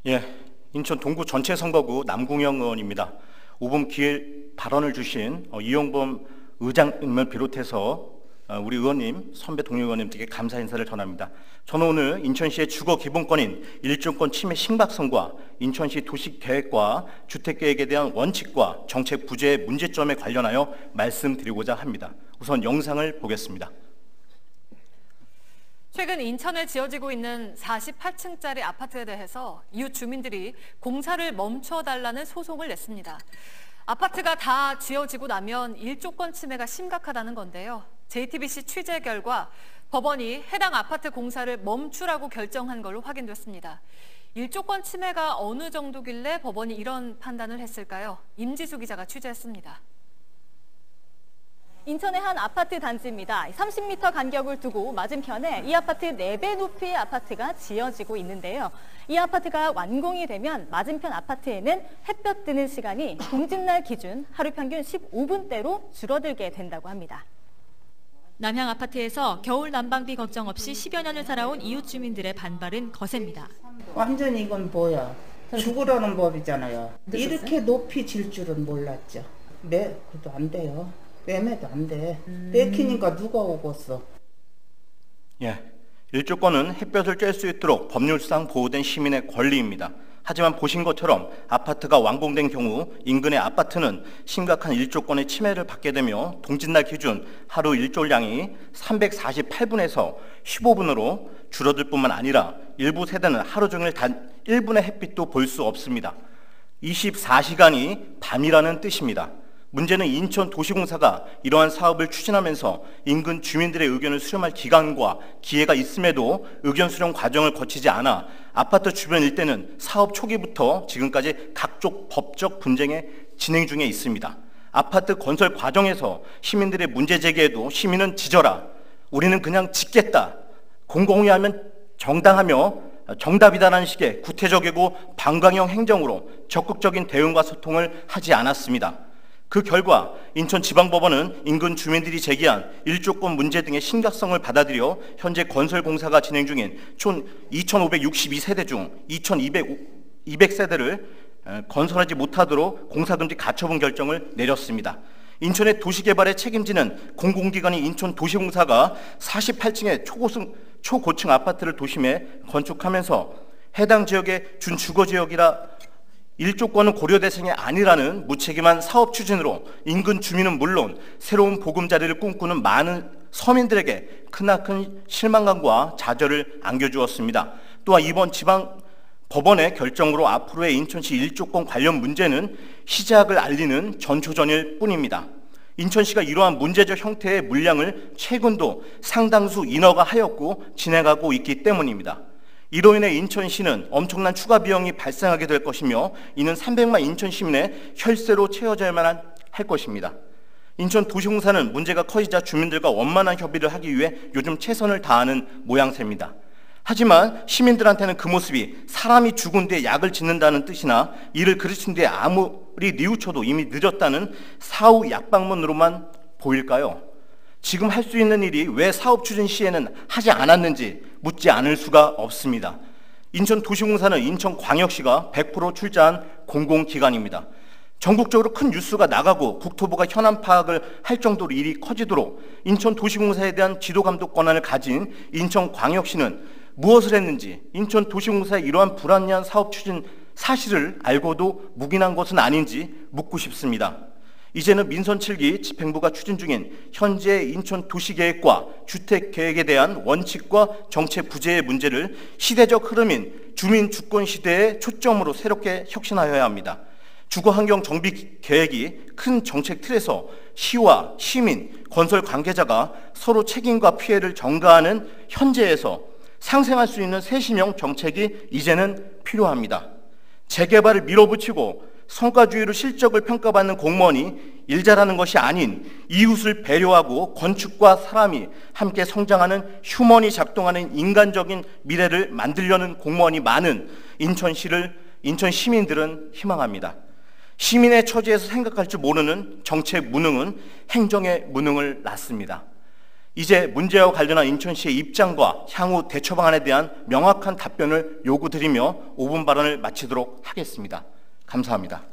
예, 인천 동구 전체 선거구 남궁영 의원입니다. 5분 기회 발언을 주신 이용범 의장님을 비롯해서 우리 의원님, 선배 동료 의원님들께 감사 인사를 전합니다. 저는 오늘 인천시의 주거 기본권인 일조권 침해 심각성과 인천시 도시계획과 주택계획에 대한 원칙과 정책 부재의 문제점에 관련하여 말씀드리고자 합니다. 우선 영상을 보겠습니다. 최근 인천에 지어지고 있는 48층짜리 아파트에 대해서 이웃 주민들이 공사를 멈춰달라는 소송을 냈습니다. 아파트가 다 지어지고 나면 일조권 침해가 심각하다는 건데요. JTBC 취재 결과 법원이 해당 아파트 공사를 멈추라고 결정한 걸로 확인됐습니다. 일조권 침해가 어느 정도길래 법원이 이런 판단을 했을까요? 임지수 기자가 취재했습니다. 인천의 한 아파트 단지입니다. 30m 간격을 두고 맞은편에 이 아파트 4배 높이의 아파트가 지어지고 있는데요. 이 아파트가 완공이 되면 맞은편 아파트에는 햇볕 드는 시간이 공진날 기준 하루 평균 15분대로 줄어들게 된다고 합니다. 남향 아파트에서 겨울 난방비 걱정 없이 10여 년을 살아온 이웃 주민들의 반발은 거셉니다. 완전히 이건 뭐야? 죽으라는 법이잖아요. 이렇게 높이 질 줄은 몰랐죠. 그래도 안 돼요. 매매도 안 돼. 내키니까 누가 오겠어. 예, 일조권은 햇볕을 쬐을 수 있도록 법률상 보호된 시민의 권리입니다. 하지만 보신 것처럼 아파트가 완공된 경우 인근의 아파트는 심각한 일조권의 침해를 받게 되며 동짓날 기준 하루 일조량이 348분에서 15분으로 줄어들 뿐만 아니라 일부 세대는 하루 종일 단 1분의 햇빛도 볼 수 없습니다. 24시간이 밤이라는 뜻입니다. 문제는 인천도시공사가 이러한 사업을 추진하면서 인근 주민들의 의견을 수렴할 기간과 기회가 있음에도 의견 수렴 과정을 거치지 않아 아파트 주변 일대는 사업 초기부터 지금까지 각종 법적 분쟁에 진행 중에 있습니다. 아파트 건설 과정에서 시민들의 문제 제기에도 시민은 지져라, 우리는 그냥 짓겠다, 공공의하면 정당하며 정답이다라는 식의 구태적이고 방광형 행정으로 적극적인 대응과 소통을 하지 않았습니다. 그 결과 인천지방법원은 인근 주민들이 제기한 일조권 문제 등의 심각성을 받아들여 현재 건설 공사가 진행 중인 총 2,562세대 중 2,200세대를 건설하지 못하도록 공사금지 가처분 결정을 내렸습니다. 인천의 도시개발에 책임지는 공공기관인 인천도시공사가 48층의 초고층 아파트를 도심에 건축하면서 해당 지역의 준주거지역이라 일조권은 고려 대상이 아니라는 무책임한 사업 추진으로 인근 주민은 물론 새로운 보금자리를 꿈꾸는 많은 서민들에게 크나큰 실망감과 좌절을 안겨주었습니다. 또한 이번 지방 법원의 결정으로 앞으로의 인천시 일조권 관련 문제는 시작을 알리는 전초전일 뿐입니다. 인천시가 이러한 문제적 형태의 물량을 최근도 상당수 인허가 하였고 진행하고 있기 때문입니다. 이로 인해 인천시는 엄청난 추가 비용이 발생하게 될 것이며 이는 300만 인천 시민의 혈세로 채워져야만 할 것입니다. 인천도시공사는 문제가 커지자 주민들과 원만한 협의를 하기 위해 요즘 최선을 다하는 모양새입니다. 하지만 시민들한테는 그 모습이 사람이 죽은 뒤에 약을 짓는다는 뜻이나 이를 그르친 뒤에 아무리 뉘우쳐도 이미 늦었다는 사후 약방문으로만 보일까요? 지금 할 수 있는 일이 왜 사업 추진 시에는 하지 않았는지 묻지 않을 수가 없습니다. 인천도시공사는 인천광역시가 100% 출자한 공공기관입니다. 전국적으로 큰 뉴스가 나가고 국토부가 현안 파악을 할 정도로 일이 커지도록 인천도시공사에 대한 지도감독 권한을 가진 인천광역시는 무엇을 했는지, 인천도시공사의 이러한 불합리한 사업 추진 사실을 알고도 묵인한 것은 아닌지 묻고 싶습니다. 이제는 민선 7기 집행부가 추진 중인 현재 인천 도시계획과 주택계획에 대한 원칙과 정책 부재의 문제를 시대적 흐름인 주민주권 시대의 초점으로 새롭게 혁신하여야 합니다. 주거환경 정비 계획이 큰 정책 틀에서 시와 시민, 건설 관계자가 서로 책임과 피해를 전가하는 현재에서 상생할 수 있는 세심형 정책이 이제는 필요합니다. 재개발을 밀어붙이고 성과주의로 실적을 평가받는 공무원이 일 잘하는 것이 아닌 이웃을 배려하고 건축과 사람이 함께 성장하는 휴먼이 작동하는 인간적인 미래를 만들려는 공무원이 많은 인천 시민들은 희망합니다. 시민의 처지에서 생각할 줄 모르는 정책 무능은 행정의 무능을 낳습니다. 이제 문제와 관련한 인천시의 입장과 향후 대처 방안에 대한 명확한 답변을 요구드리며 5분 발언을 마치도록 하겠습니다. 감사합니다.